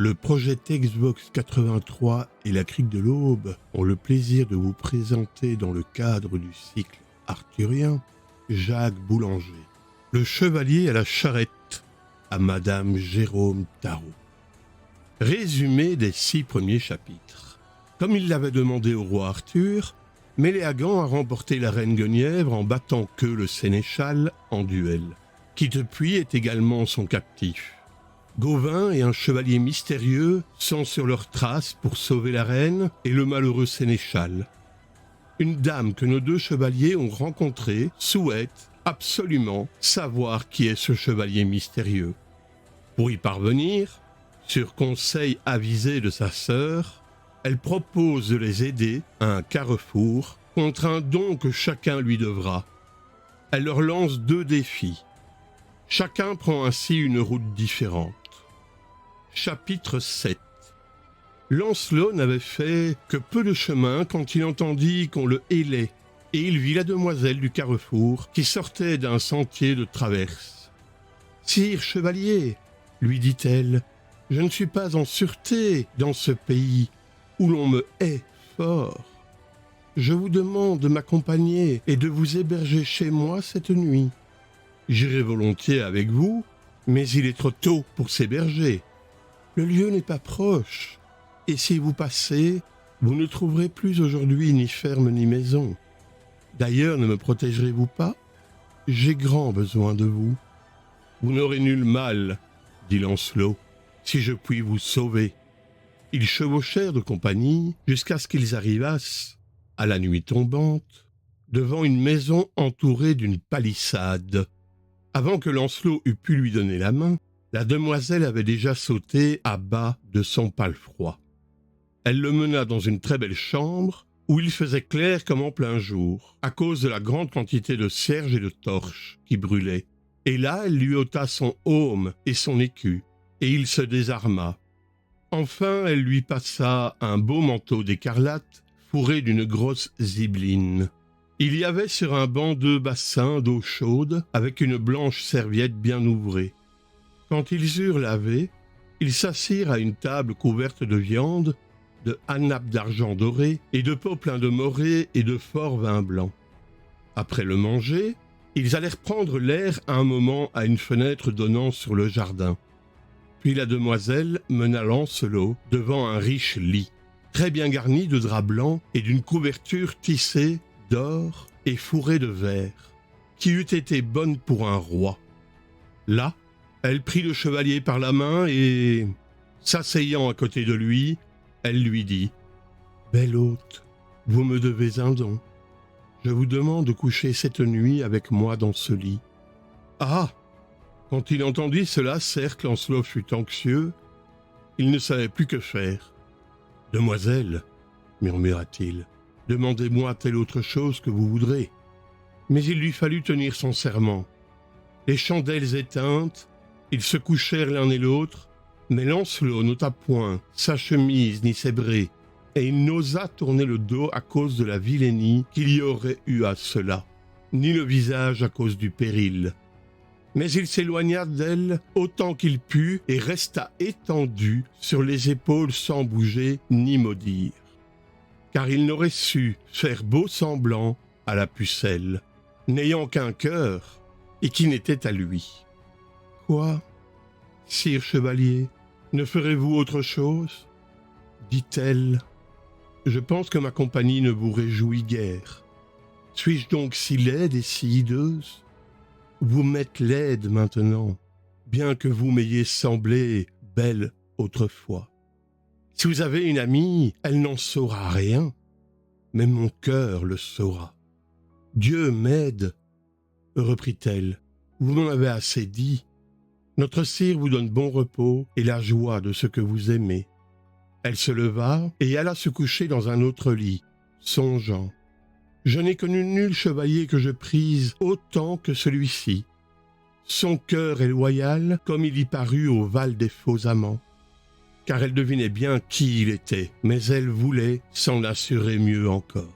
Le projet Xbox 83 et la Crique de l'Aube ont le plaisir de vous présenter dans le cadre du cycle arthurien Jacques Boulanger, le chevalier à la charrette à Madame Jérôme Tarot. Résumé des 6 premiers chapitres. Comme il l'avait demandé au roi Arthur, Méléagant a remporté la reine Guenièvre en battant Queue le sénéchal en duel, qui depuis est également son captif. Gauvin et un chevalier mystérieux sont sur leurs traces pour sauver la reine et le malheureux sénéchal. Une dame que nos 2 chevaliers ont rencontrée souhaite absolument savoir qui est ce chevalier mystérieux. Pour y parvenir, sur conseil avisé de sa sœur, elle propose de les aider à un carrefour contre un don que chacun lui devra. Elle leur lance 2 défis. Chacun prend ainsi une route différente. Chapitre 7. Lancelot n'avait fait que peu de chemin quand il entendit qu'on le hélait, et il vit la demoiselle du carrefour qui sortait d'un sentier de traverse. « Sire chevalier, lui dit-elle, je ne suis pas en sûreté dans ce pays où l'on me hait fort. Je vous demande de m'accompagner et de vous héberger chez moi cette nuit. J'irai volontiers avec vous, mais il est trop tôt pour s'héberger. Le lieu n'est pas proche, et si vous passez, vous ne trouverez plus aujourd'hui ni ferme ni maison. D'ailleurs, ne me protégerez-vous pas? J'ai grand besoin de vous. Vous n'aurez nul mal, dit Lancelot, si je puis vous sauver. Ils chevauchèrent de compagnie jusqu'à ce qu'ils arrivassent, à la nuit tombante, devant une maison entourée d'une palissade. Avant que Lancelot eût pu lui donner la main, la demoiselle avait déjà sauté à bas de son palefroid. Elle le mena dans une très belle chambre où il faisait clair comme en plein jour, à cause de la grande quantité de cierges et de torches qui brûlaient. Et là, elle lui ôta son aume et son écu, et il se désarma. Enfin, elle lui passa un beau manteau d'écarlate fourré d'une grosse zibeline. Il y avait sur un banc 2 bassins d'eau chaude avec une blanche serviette bien ouvrée. Quand ils eurent lavé, ils s'assirent à une table couverte de viande, de hanapes d'argent doré et de pots pleins de morée et de fort vin blanc. Après le manger, ils allèrent prendre l'air un moment à une fenêtre donnant sur le jardin. Puis la demoiselle mena Lancelot devant un riche lit, très bien garni de draps blancs et d'une couverture tissée d'or et fourrée de verre, qui eût été bonne pour un roi. Là, elle prit le chevalier par la main et, s'asseyant à côté de lui, elle lui dit « Bel hôte, vous me devez un don. Je vous demande de coucher cette nuit avec moi dans ce lit. » Ah! Quand il entendit cela, certes, Lancelot fut anxieux. Il ne savait plus que faire. « Demoiselle, murmura-t-il, demandez-moi telle autre chose que vous voudrez. » Mais il lui fallut tenir son serment. Les chandelles éteintes, ils se couchèrent l'un et l'autre, mais Lancelot n'ôta point sa chemise ni ses braies, et il n'osa tourner le dos à cause de la vilainie qu'il y aurait eu à cela, ni le visage à cause du péril. Mais il s'éloigna d'elle autant qu'il put et resta étendu sur les épaules sans bouger ni mot dire. Car il n'aurait su faire beau semblant à la pucelle, n'ayant qu'un cœur et qui n'était à lui. « Quoi, sire chevalier, ne ferez-vous autre chose ?» dit-elle. « Je pense que ma compagnie ne vous réjouit guère. Suis-je donc si laide et si hideuse? Vous m'êtes laide maintenant, bien que vous m'ayez semblé belle autrefois. Si vous avez une amie, elle n'en saura rien, mais mon cœur le saura. Dieu m'aide, reprit-elle, vous m'en avez assez dit. Notre sire vous donne bon repos et la joie de ce que vous aimez. » Elle se leva et alla se coucher dans un autre lit, songeant. « Je n'ai connu nul chevalier que je prise autant que celui-ci. Son cœur est loyal comme il y parut au Val des Faux Amants. » Car elle devinait bien qui il était, mais elle voulait s'en assurer mieux encore.